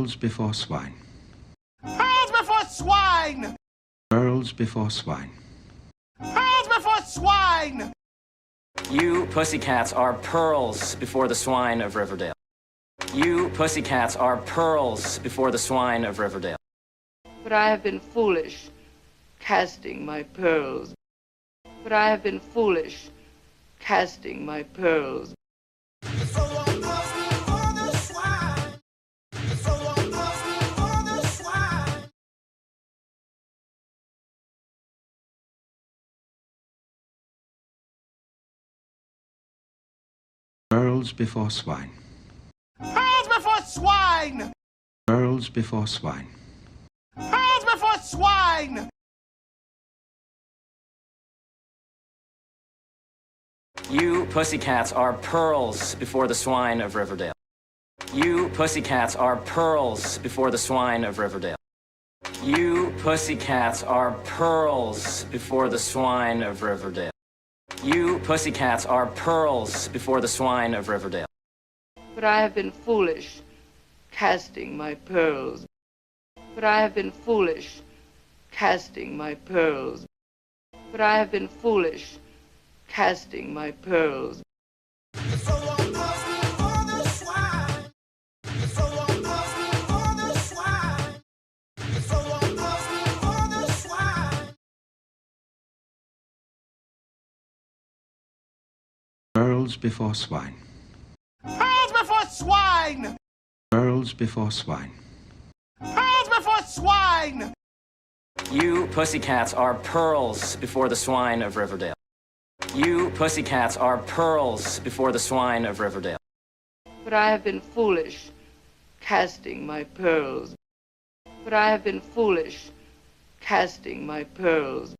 Pearls before swine. Pearls before swine! Pearls before swine. Pearls before swine! You pussycats are pearls before the swine of Riverdale. You pussycats are pearls before the swine of Riverdale. But I have been foolish, casting my pearls. But I have been foolish, casting my pearls. So long pearls before the swine. So long pearls before the swine. Pearls before swine. Pearls before swine! Pearls before swine. Pearls before swine! You pussycats are pearls before the swine of Riverdale. You pussycats are pearls before the swine of Riverdale. You pussycats are pearls before the swine of Riverdale. You pussycats are pearls before the swine of Riverdale. But I have been foolish, casting my pearls. But I have been foolish, casting my pearls. But I have been foolish, casting my pearls. So long pearls before the swine. So long pearls before the swine. So long pearls before the swine. Pearls before swine. Pearls before swine! Pearls before swine. Pearls before swine! You pussycats are pearls before the swine of Riverdale. You pussycats are pearls before the swine of Riverdale. But I have been foolish, casting my pearls. But I have been foolish, casting my pearls.